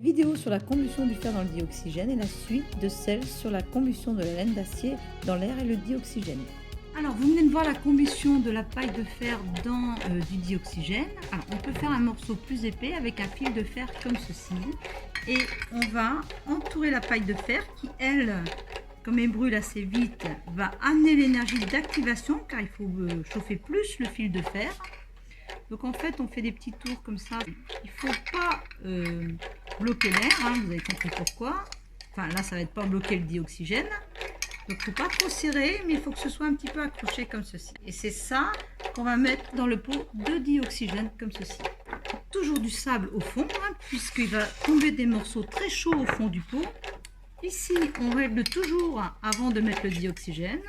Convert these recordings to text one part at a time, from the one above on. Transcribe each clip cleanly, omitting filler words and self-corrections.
Vidéo sur la combustion du fer dans le dioxygène et la suite de celle sur la combustion de la laine d'acier dans l'air et le dioxygène. Alors, vous venez de voir la combustion de la paille de fer dans du dioxygène. Alors, on peut faire un morceau plus épais avec un fil de fer comme ceci. Et on va entourer la paille de fer qui, elle, comme elle brûle assez vite, va amener l'énergie d'activation car il faut chauffer plus le fil de fer. Donc en fait, on fait des petits tours comme ça. Il ne faut pas bloquer l'air, hein, vous avez compris pourquoi. Enfin là, ça va être pas bloquer le dioxygène. Donc il ne faut pas trop serrer, mais il faut que ce soit un petit peu accroché comme ceci. Et c'est ça qu'on va mettre dans le pot de dioxygène comme ceci. Toujours du sable au fond, hein, puisqu'il va tomber des morceaux très chauds au fond du pot. Ici, on règle toujours avant de mettre le dioxygène.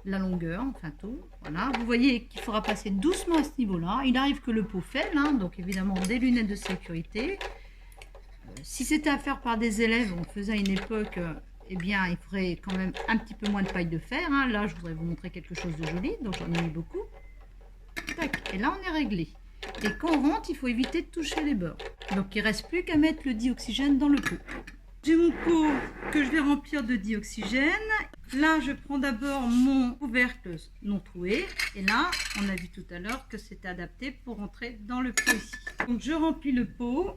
La longueur, enfin tout, voilà. Vous voyez qu'il faudra passer doucement à ce niveau-là. Il arrive que le pot fêle, hein, donc évidemment des lunettes de sécurité. Si c'était à faire par des élèves, on faisait à une époque, eh bien il faudrait quand même un petit peu moins de paille de fer. Hein. Là, je voudrais vous montrer quelque chose de joli, donc j'en ai mis beaucoup. Tac. Et là, on est réglé. Et quand on rentre, il faut éviter de toucher les bords. Donc il ne reste plus qu'à mettre le dioxygène dans le pot. J'ai mon pot que je vais remplir de dioxygène. Là, je prends d'abord mon couvercle non troué. Et là, on a vu tout à l'heure que c'était adapté pour rentrer dans le pot ici. Donc, je remplis le pot.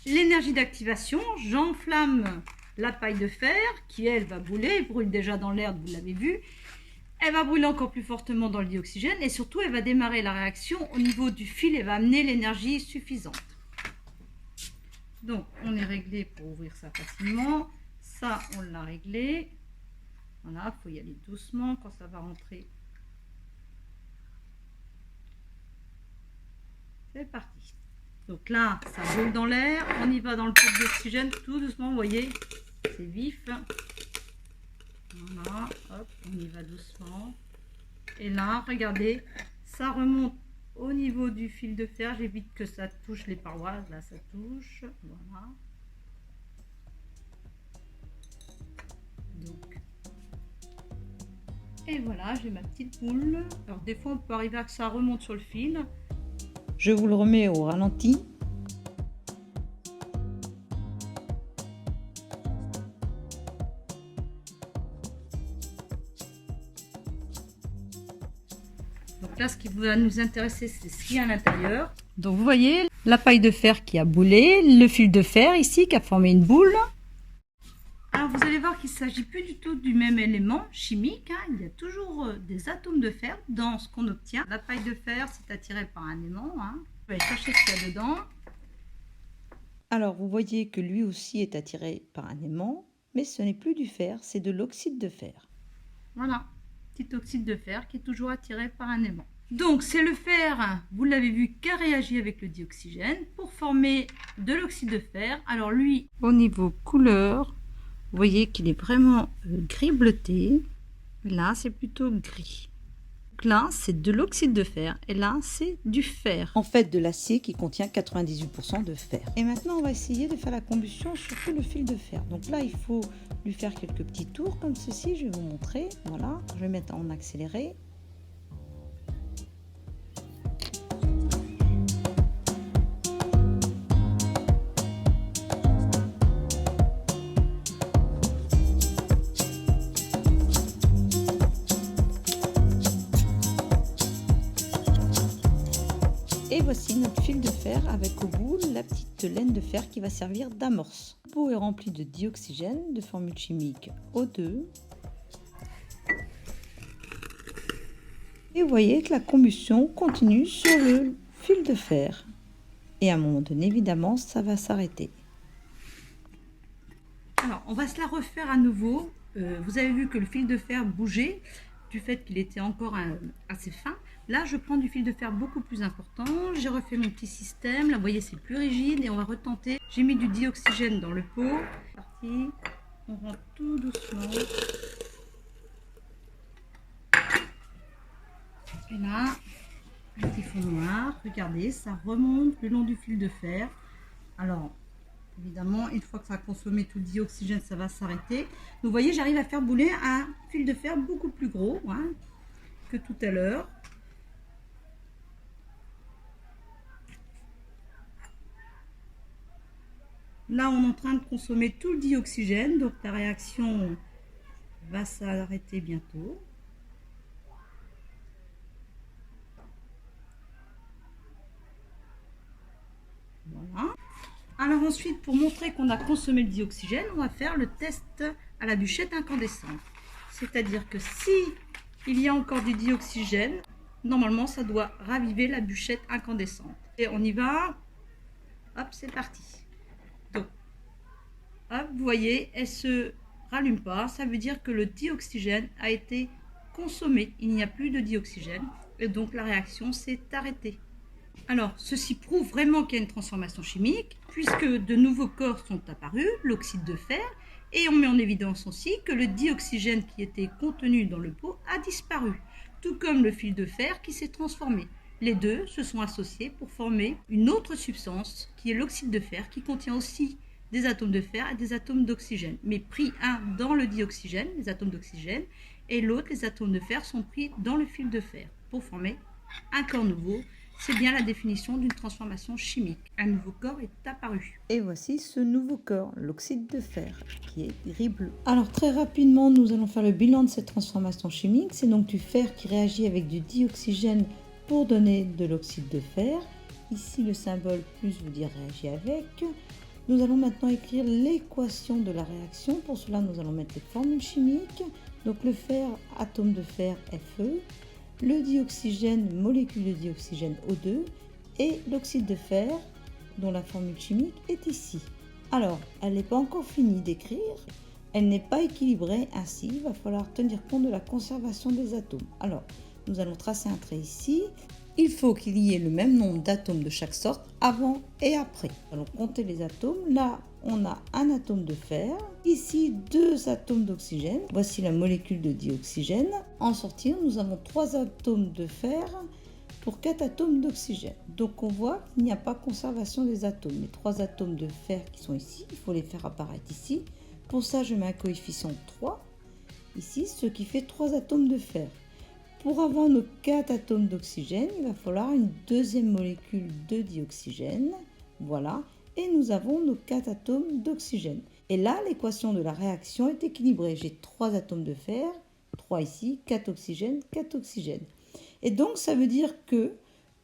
L'énergie d'activation, j'enflamme la paille de fer qui, elle, va brûler. Elle brûle déjà dans l'air, vous l'avez vu. Elle va brûler encore plus fortement dans le dioxygène et surtout, elle va démarrer la réaction au niveau du fil et va amener l'énergie suffisante. Donc, on est réglé pour ouvrir ça facilement. Ça, on l'a réglé. Voilà, il faut y aller doucement quand ça va rentrer. C'est parti. Donc là, ça brûle dans l'air. On y va dans le pot d'oxygène tout doucement, vous voyez, c'est vif. Voilà, hop, on y va doucement. Et là, regardez, ça remonte au niveau du fil de fer. J'évite que ça touche les parois. Là, ça touche. Voilà. Donc. Et voilà, j'ai ma petite boule. Alors, des fois, on peut arriver à que ça remonte sur le fil. Je vous le remets au ralenti. Donc là, ce qui va nous intéresser, c'est ce qu'il y a à l'intérieur. Donc vous voyez la paille de fer qui a boulé, le fil de fer ici qui a formé une boule. Alors vous allez voir qu'il ne s'agit plus du tout du même élément chimique. Hein. Il y a toujours des atomes de fer dans ce qu'on obtient. La paille de fer, c'est attiré par un aimant. Hein. On va aller chercher ce qu'il y a dedans. Alors vous voyez que lui aussi est attiré par un aimant, mais ce n'est plus du fer, c'est de l'oxyde de fer. Voilà, petit oxyde de fer qui est toujours attiré par un aimant. Donc c'est le fer, vous l'avez vu, qui a réagi avec le dioxygène pour former de l'oxyde de fer. Alors lui, au niveau couleur, vous voyez qu'il est vraiment gris bleuté. Là, c'est plutôt gris. Donc là, c'est de l'oxyde de fer et là, c'est du fer. En fait, de l'acier qui contient 98% de fer. Et maintenant, on va essayer de faire la combustion sur tout le fil de fer. Donc là, il faut lui faire quelques petits tours comme ceci. Je vais vous montrer. Voilà, je vais mettre en accéléré. Et voici notre fil de fer avec au bout la petite laine de fer qui va servir d'amorce. Le pot est rempli de dioxygène de formule chimique O2. Et vous voyez que la combustion continue sur le fil de fer. Et à un moment donné, évidemment, ça va s'arrêter. Alors, on va se la refaire à nouveau. Vous avez vu que le fil de fer bougeait du fait qu'il était encore assez fin. Là, je prends du fil de fer beaucoup plus important. J'ai refait mon petit système. Là, vous voyez, c'est plus rigide et on va retenter. J'ai mis du dioxygène dans le pot. C'est parti. On rentre tout doucement. Et là, un petit fond noir. Regardez, ça remonte le long du fil de fer. Alors, Évidemment, une fois que ça a consommé tout le dioxygène, ça va s'arrêter. Donc, vous voyez, j'arrive à faire bouler un fil de fer beaucoup plus gros que tout à l'heure. Là, on est en train de consommer tout le dioxygène, donc la réaction va s'arrêter bientôt. Voilà. Alors ensuite, pour montrer qu'on a consommé le dioxygène, on va faire le test à la bûchette incandescente. C'est-à-dire que si il y a encore du dioxygène, normalement ça doit raviver la bûchette incandescente. Et on y va. Hop, c'est parti. Donc, hop, vous voyez, elle se rallume pas. Ça veut dire que le dioxygène a été consommé. Il n'y a plus de dioxygène. Et donc la réaction s'est arrêtée. Alors, ceci prouve vraiment qu'il y a une transformation chimique, puisque de nouveaux corps sont apparus, l'oxyde de fer, et on met en évidence aussi que le dioxygène qui était contenu dans le pot a disparu, tout comme le fil de fer qui s'est transformé. Les deux se sont associés pour former une autre substance, qui est l'oxyde de fer, qui contient aussi des atomes de fer et des atomes d'oxygène, mais pris un dans le dioxygène, les atomes d'oxygène, et l'autre, les atomes de fer, sont pris dans le fil de fer, pour former un corps nouveau. C'est bien la définition d'une transformation chimique. Un nouveau corps est apparu. Et voici ce nouveau corps, l'oxyde de fer, qui est gris bleu. Alors très rapidement, nous allons faire le bilan de cette transformation chimique. C'est donc du fer qui réagit avec du dioxygène pour donner de l'oxyde de fer. Ici, le symbole plus veut dire réagit avec. Nous allons maintenant écrire l'équation de la réaction. Pour cela, nous allons mettre les formules chimiques. Donc le fer, atome de fer Fe. Le dioxygène, molécule de dioxygène O2 et l'oxyde de fer dont la formule chimique est ici. Alors, elle n'est pas encore finie d'écrire, elle n'est pas équilibrée, ainsi il va falloir tenir compte de la conservation des atomes. Alors, nous allons tracer un trait ici. Il faut qu'il y ait le même nombre d'atomes de chaque sorte avant et après. Nous allons compter les atomes. Là, on a un atome de fer. Ici, 2 atomes d'oxygène. Voici la molécule de dioxygène. En sortir, nous avons 3 atomes de fer pour 4 atomes d'oxygène. Donc, on voit qu'il n'y a pas conservation des atomes. Les 3 atomes de fer qui sont ici, il faut les faire apparaître ici. Pour ça, je mets un coefficient 3 ici, ce qui fait 3 atomes de fer. Pour avoir nos 4 atomes d'oxygène, il va falloir une deuxième molécule de dioxygène. Voilà. Et nous avons nos 4 atomes d'oxygène. Et là, l'équation de la réaction est équilibrée. J'ai 3 atomes de fer, 3 ici, 4 oxygènes, 4 oxygènes. Et donc, ça veut dire que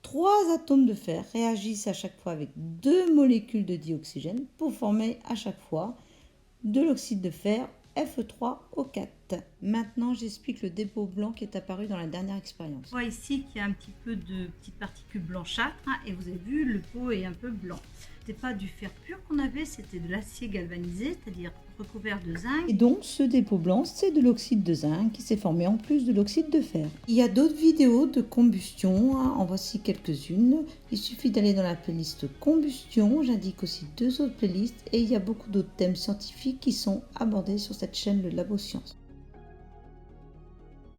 3 atomes de fer réagissent à chaque fois avec 2 molécules de dioxygène pour former à chaque fois de l'oxyde de fer Fe3O4. Maintenant, j'explique le dépôt blanc qui est apparu dans la dernière expérience. On voit ici qu'il y a un petit peu de petites particules blanchâtres et vous avez vu, le pot est un peu blanc. C'était pas du fer pur qu'on avait, c'était de l'acier galvanisé, c'est-à-dire recouvert de zinc. Et donc, ce dépôt blanc, c'est de l'oxyde de zinc qui s'est formé en plus de l'oxyde de fer. Il y a d'autres vidéos de combustion, en voici quelques-unes. Il suffit d'aller dans la playlist combustion, j'indique aussi 2 autres playlists et il y a beaucoup d'autres thèmes scientifiques qui sont abordés sur cette chaîne Le Labo Science.